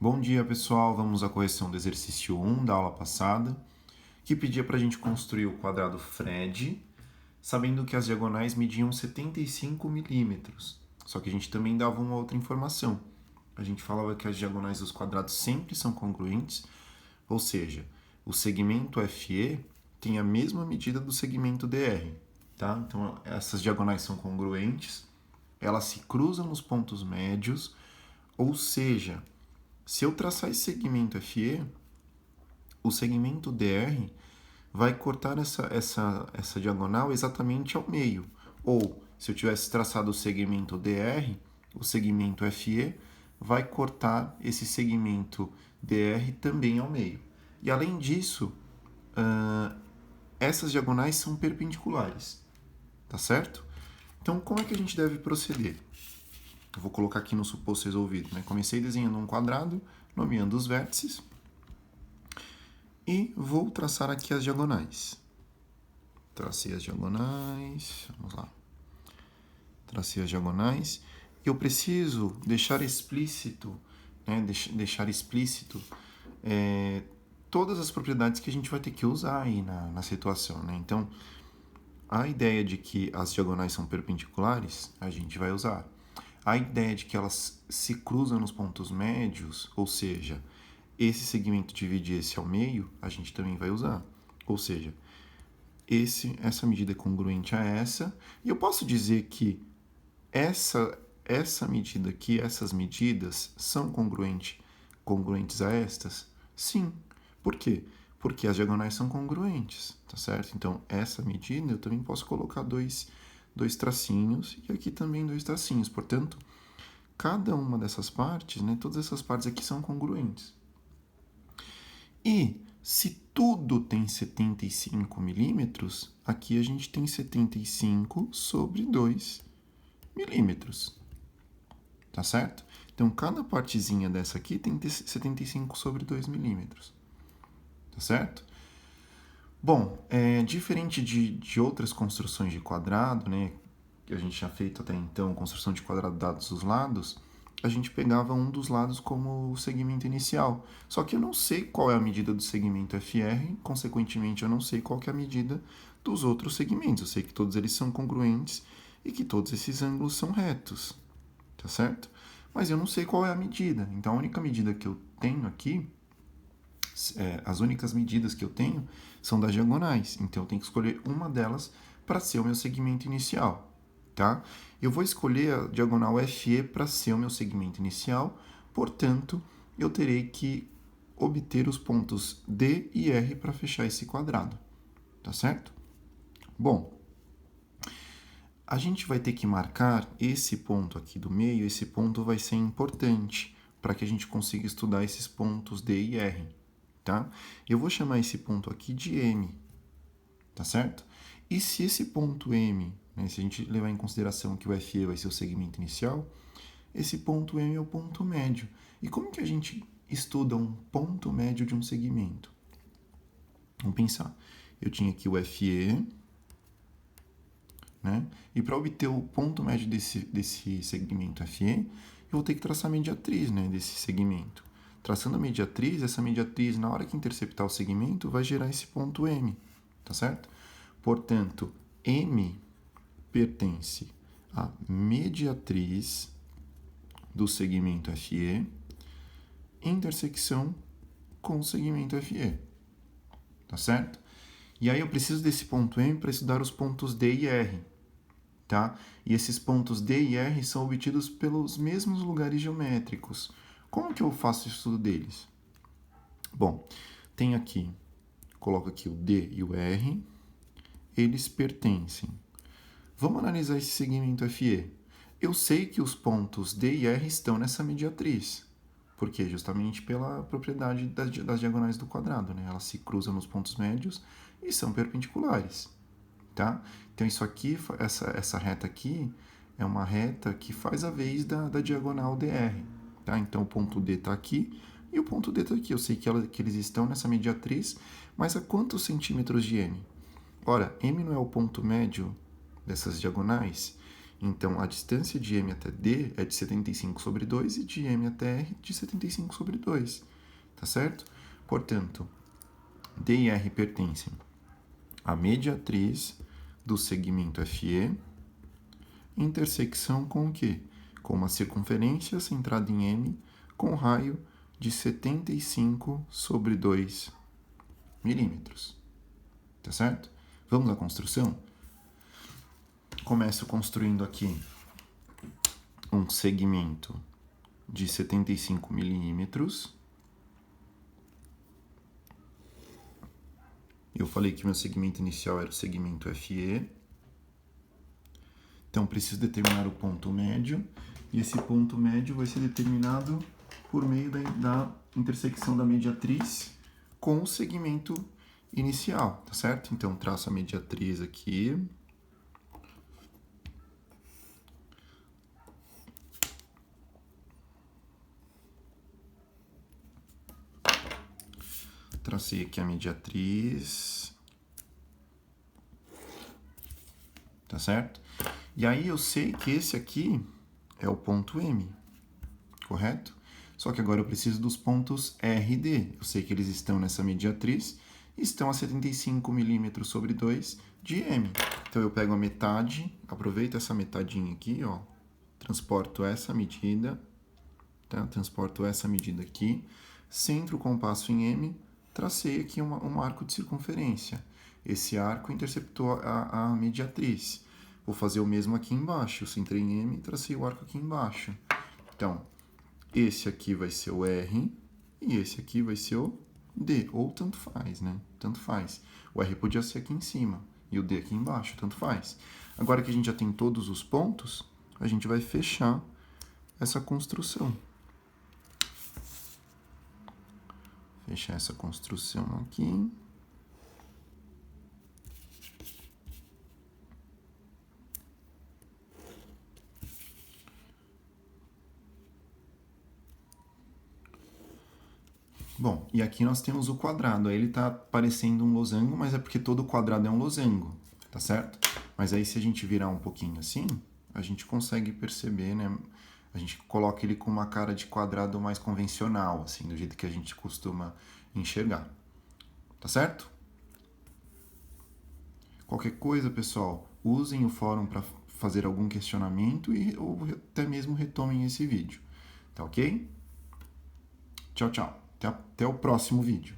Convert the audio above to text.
Bom dia, pessoal. Vamos à correção do exercício 1 da aula passada, que pedia para a gente construir o quadrado Fred, sabendo que as diagonais mediam 75 milímetros. Só que a gente também dava uma outra informação. A gente falava que as diagonais dos quadrados sempre são congruentes, ou seja, o segmento FE tem a mesma medida do segmento DR. Tá? Então, essas diagonais são congruentes, elas se cruzam nos pontos médios, ou seja, se eu traçar esse segmento FE, o segmento DR vai cortar essa diagonal exatamente ao meio. Ou, se eu tivesse traçado o segmento DR, o segmento FE vai cortar esse segmento DR também ao meio. E além disso, essas diagonais são perpendiculares, tá certo? Então, como é que a gente deve proceder? Eu vou colocar aqui no suposto resolvido, né? Comecei desenhando um quadrado, nomeando os vértices, e vou traçar aqui as diagonais. Tracei as diagonais, vamos lá. Tracei as diagonais. Eu preciso deixar explícito, né? Deixar explícito todas as propriedades que a gente vai ter que usar aí na situação, né? Então, a ideia de que as diagonais são perpendiculares, a gente vai usar. A ideia de que elas se cruzam nos pontos médios, ou seja, esse segmento divide esse ao meio, a gente também vai usar. Ou seja, essa medida é congruente a essa, e eu posso dizer que essa medida aqui, essas medidas são congruentes a estas? Sim. Por quê? Porque as diagonais são congruentes, tá certo? Então, essa medida eu também posso colocar dois tracinhos e aqui também dois tracinhos. Portanto, cada uma dessas partes, né, todas essas partes aqui são congruentes. E se tudo tem 75 milímetros, aqui a gente tem 75 sobre 2 milímetros. Tá certo? Então, cada partezinha dessa aqui tem 75 sobre 2 milímetros. Tá certo? Bom, diferente de outras construções de quadrado, né, que a gente tinha feito até então, construção de quadrado dados os lados, a gente pegava um dos lados como o segmento inicial. Só que eu não sei qual é a medida do segmento FR, consequentemente eu não sei qual que é a medida dos outros segmentos. Eu sei que todos eles são congruentes e que todos esses ângulos são retos, tá certo? Mas eu não sei qual é a medida. Então a única medida que eu tenho aqui, as únicas medidas que eu tenho são das diagonais. Então eu tenho que escolher uma delas para ser o meu segmento inicial. Tá? Eu vou escolher a diagonal FE para ser o meu segmento inicial, portanto, eu terei que obter os pontos D e R para fechar esse quadrado, tá certo? Bom, a gente vai ter que marcar esse ponto aqui do meio, esse ponto vai ser importante para que a gente consiga estudar esses pontos D e R, tá? Eu vou chamar esse ponto aqui de M, tá certo? E se esse ponto M, né, se a gente levar em consideração que o FE vai ser o segmento inicial, esse ponto M é o ponto médio. E como que a gente estuda um ponto médio de um segmento? Vamos pensar. Eu tinha aqui o FE, né? E para obter o ponto médio desse segmento FE, eu vou ter que traçar a mediatriz, né, desse segmento. Traçando a mediatriz, essa mediatriz, na hora que interceptar o segmento, vai gerar esse ponto M, tá certo? Portanto, M pertence à mediatriz do segmento FE, intersecção com o segmento FE. Tá certo? E aí eu preciso desse ponto M para estudar os pontos D e R. Tá? E esses pontos D e R são obtidos pelos mesmos lugares geométricos. Como que eu faço o estudo deles? Bom, tenho aqui, coloco aqui o D e o R, eles pertencem. Vamos analisar esse segmento FE. Eu sei que os pontos D e R estão nessa mediatriz. Por quê? Justamente pela propriedade das diagonais do quadrado, né? Elas se cruzam nos pontos médios e são perpendiculares, tá? Então, isso aqui, essa reta aqui, é uma reta que faz a vez da diagonal DR, tá? Então, o ponto D está aqui e o ponto D está aqui. Eu sei que eles estão nessa mediatriz, mas a quantos centímetros de M? Ora, M não é o ponto médio dessas diagonais, Então, a distância de M até D é de 75 sobre 2 e de M até R de 75 sobre 2, tá certo? Portanto, D e R pertencem à mediatriz do segmento FE, intersecção com o quê? Com uma circunferência centrada em M com raio de 75 sobre 2 milímetros, tá certo? Vamos à construção? Começo construindo aqui um segmento de 75 milímetros. Eu falei que meu segmento inicial era o segmento FE. Então, preciso determinar o ponto médio. E esse ponto médio vai ser determinado por meio da intersecção da mediatriz com o segmento inicial, tá certo? Então, traço a mediatriz aqui. Tracei aqui a mediatriz. Tá certo? E aí eu sei que esse aqui é o ponto M, correto? Só que agora eu preciso dos pontos R e D. Eu sei que eles estão nessa mediatriz e estão a 75 milímetros sobre 2 de M. Então eu pego a metade, aproveito essa metadinha aqui, ó, transporto essa medida, tá? Transporto essa medida aqui, centro o compasso em M, tracei aqui um arco de circunferência. Esse arco interceptou a mediatriz. Vou fazer o mesmo aqui embaixo. Eu centrei em M e tracei o arco aqui embaixo. Então, esse aqui vai ser o R e esse aqui vai ser o D. Ou tanto faz, né? Tanto faz. O R podia ser aqui em cima e o D aqui embaixo. Tanto faz. Agora que a gente já tem todos os pontos, a gente vai fechar essa construção. Fechar essa construção aqui. Bom, e aqui nós temos o quadrado. Aí ele está parecendo um losango, mas é porque todo quadrado é um losango, tá certo? Mas aí se a gente virar um pouquinho assim, a gente consegue perceber, né? A gente coloca ele com uma cara de quadrado mais convencional, assim, do jeito que a gente costuma enxergar. Tá certo? Qualquer coisa, pessoal, usem o fórum para fazer algum questionamento ou até mesmo retomem esse vídeo. Tá ok? Tchau, tchau. Até o próximo vídeo.